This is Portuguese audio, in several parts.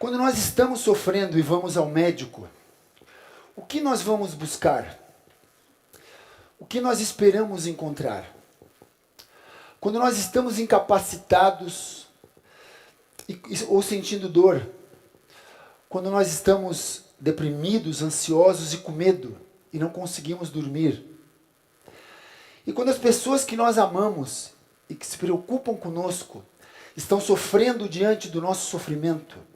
Quando nós estamos sofrendo e vamos ao médico, o que nós vamos buscar? O que nós esperamos encontrar? Quando nós estamos incapacitados ou sentindo dor, quando nós estamos deprimidos, ansiosos e com medo e não conseguimos dormir, e quando as pessoas que nós amamos e que se preocupam conosco estão sofrendo diante do nosso sofrimento,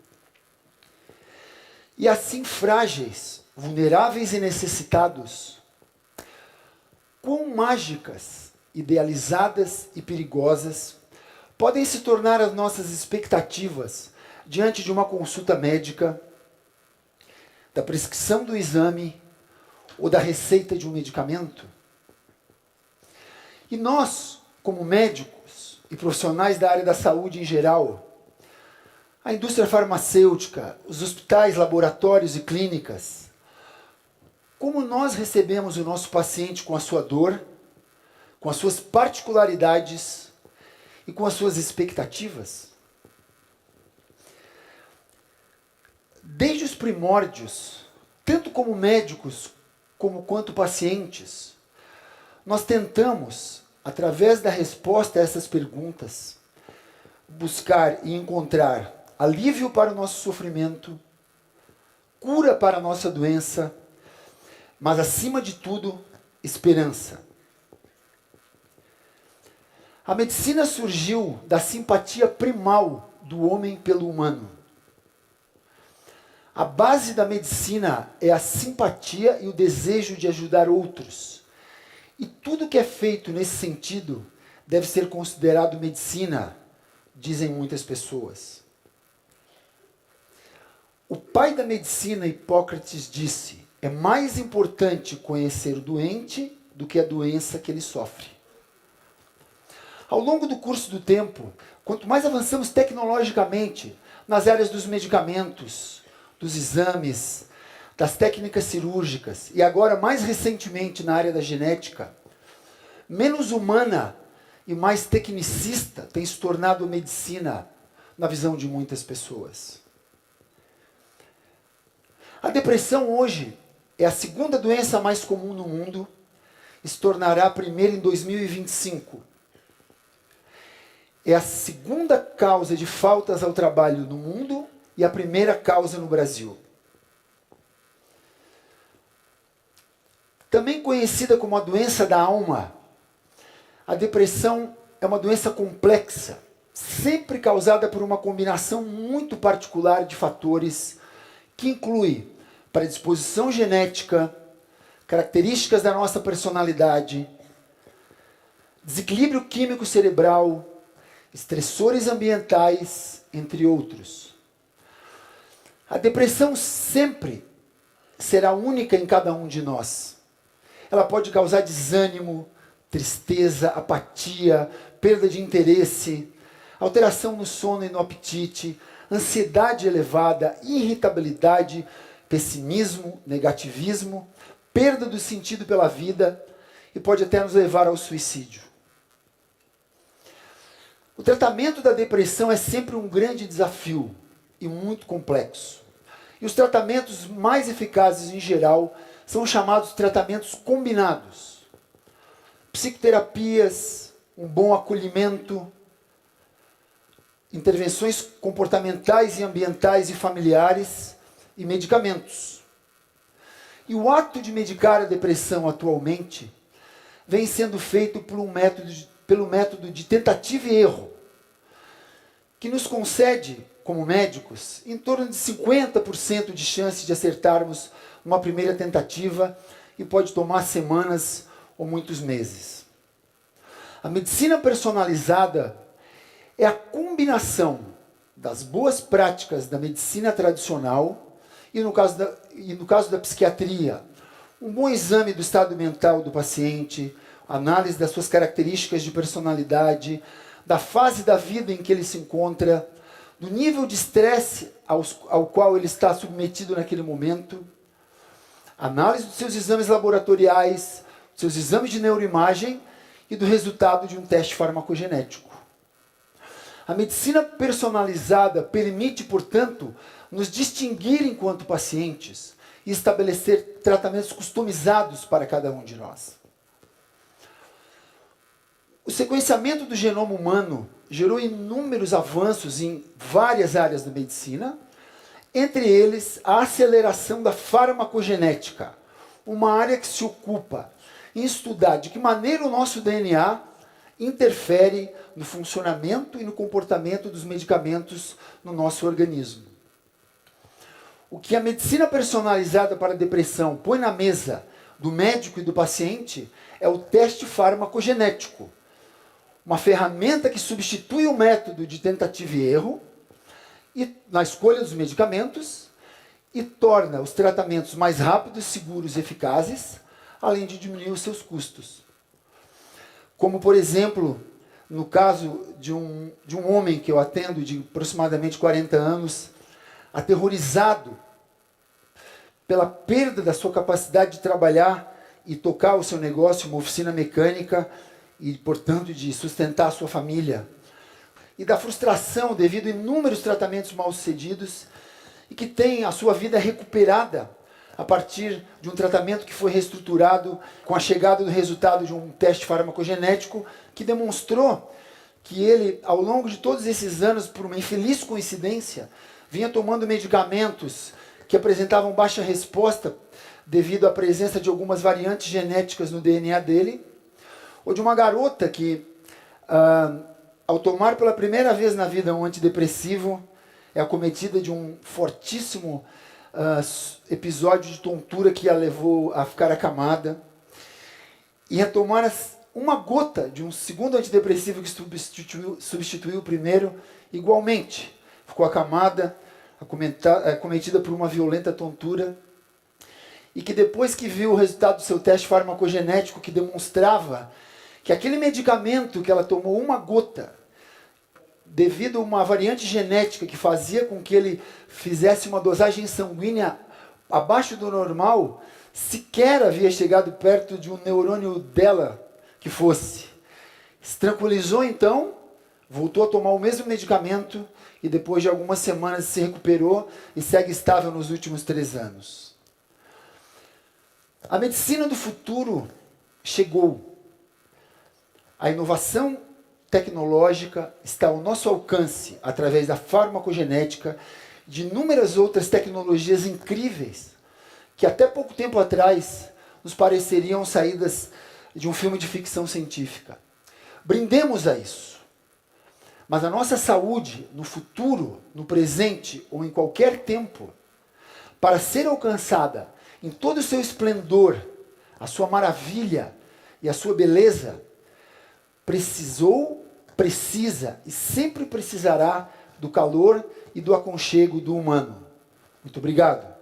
e assim frágeis, vulneráveis e necessitados, quão mágicas, idealizadas e perigosas podem se tornar as nossas expectativas diante de uma consulta médica, da prescrição do exame ou da receita de um medicamento? E nós, como médicos e profissionais da área da saúde em geral, a indústria farmacêutica, os hospitais, laboratórios e clínicas, como nós recebemos o nosso paciente com a sua dor, com as suas particularidades e com as suas expectativas? Desde os primórdios, tanto como médicos quanto pacientes, nós tentamos, através da resposta a essas perguntas, buscar e encontrar alívio para o nosso sofrimento, cura para a nossa doença, mas acima de tudo, esperança. A medicina surgiu da simpatia primal do homem pelo humano. A base da medicina é a simpatia e o desejo de ajudar outros. E tudo que é feito nesse sentido deve ser considerado medicina, dizem muitas pessoas. O pai da medicina, Hipócrates, disse: é mais importante conhecer o doente do que a doença que ele sofre. Ao longo do curso do tempo, quanto mais avançamos tecnologicamente nas áreas dos medicamentos, dos exames, das técnicas cirúrgicas e agora mais recentemente na área da genética, menos humana e mais tecnicista tem se tornado a medicina na visão de muitas pessoas. A depressão hoje é a segunda doença mais comum no mundo e se tornará a primeira em 2025. É a segunda causa de faltas ao trabalho no mundo e a primeira causa no Brasil. Também conhecida como a doença da alma, a depressão é uma doença complexa, sempre causada por uma combinação muito particular de fatores que inclui predisposição genética, características da nossa personalidade, desequilíbrio químico cerebral, estressores ambientais, entre outros. A depressão sempre será única em cada um de nós. Ela pode causar desânimo, tristeza, apatia, perda de interesse, alteração no sono e no apetite, ansiedade elevada, irritabilidade, pessimismo, negativismo, perda do sentido pela vida e pode até nos levar ao suicídio. O tratamento da depressão é sempre um grande desafio e muito complexo. E os tratamentos mais eficazes em geral são chamados tratamentos combinados. Psicoterapias, um bom acolhimento, intervenções comportamentais e ambientais e familiares e medicamentos. E o ato de medicar a depressão atualmente vem sendo feito pelo método de tentativa e erro, que nos concede, como médicos, em torno de 50% de chance de acertarmos uma primeira tentativa e pode tomar semanas ou muitos meses. A medicina personalizada é a combinação das boas práticas da medicina tradicional e no caso da psiquiatria, um bom exame do estado mental do paciente, análise das suas características de personalidade, da fase da vida em que ele se encontra, do nível de estresse ao qual ele está submetido naquele momento, análise dos seus exames laboratoriais, dos seus exames de neuroimagem e do resultado de um teste farmacogenético. A medicina personalizada permite, portanto, nos distinguir enquanto pacientes e estabelecer tratamentos customizados para cada um de nós. O sequenciamento do genoma humano gerou inúmeros avanços em várias áreas da medicina, entre eles a aceleração da farmacogenética, uma área que se ocupa em estudar de que maneira o nosso DNA interfere no funcionamento e no comportamento dos medicamentos no nosso organismo. O que a medicina personalizada para a depressão põe na mesa do médico e do paciente é o teste farmacogenético, uma ferramenta que substitui o método de tentativa e erro na escolha dos medicamentos e torna os tratamentos mais rápidos, seguros e eficazes, além de diminuir os seus custos. Como, por exemplo, no caso de um homem que eu atendo de aproximadamente 40 anos, aterrorizado pela perda da sua capacidade de trabalhar e tocar o seu negócio, uma oficina mecânica, e, portanto, de sustentar a sua família, e da frustração devido a inúmeros tratamentos mal-sucedidos, e que tem a sua vida recuperada a partir de um tratamento que foi reestruturado com a chegada do resultado de um teste farmacogenético que demonstrou que ele, ao longo de todos esses anos, por uma infeliz coincidência, vinha tomando medicamentos que apresentavam baixa resposta devido à presença de algumas variantes genéticas no DNA dele, ou de uma garota que, ao tomar pela primeira vez na vida um antidepressivo, é acometida de um fortíssimo episódio de tontura que a levou a ficar acamada, e a tomar uma gota de um segundo antidepressivo que substituiu o primeiro, igualmente ficou acamada, acometida por uma violenta tontura, e que depois que viu o resultado do seu teste farmacogenético que demonstrava que aquele medicamento que ela tomou uma gota, devido a uma variante genética que fazia com que ele fizesse uma dosagem sanguínea abaixo do normal, sequer havia chegado perto de um neurônio dela que fosse. Se tranquilizou então, voltou a tomar o mesmo medicamento e depois de algumas semanas se recuperou e segue estável nos últimos 3 anos. A medicina do futuro chegou. A inovação tecnológica está ao nosso alcance através da farmacogenética, de inúmeras outras tecnologias incríveis que até pouco tempo atrás nos pareceriam saídas de um filme de ficção científica. Brindemos a isso. Mas a nossa saúde, no futuro, no presente ou em qualquer tempo, para ser alcançada em todo o seu esplendor, a sua maravilha e a sua beleza, precisa e sempre precisará do calor e do aconchego do humano. Muito obrigado.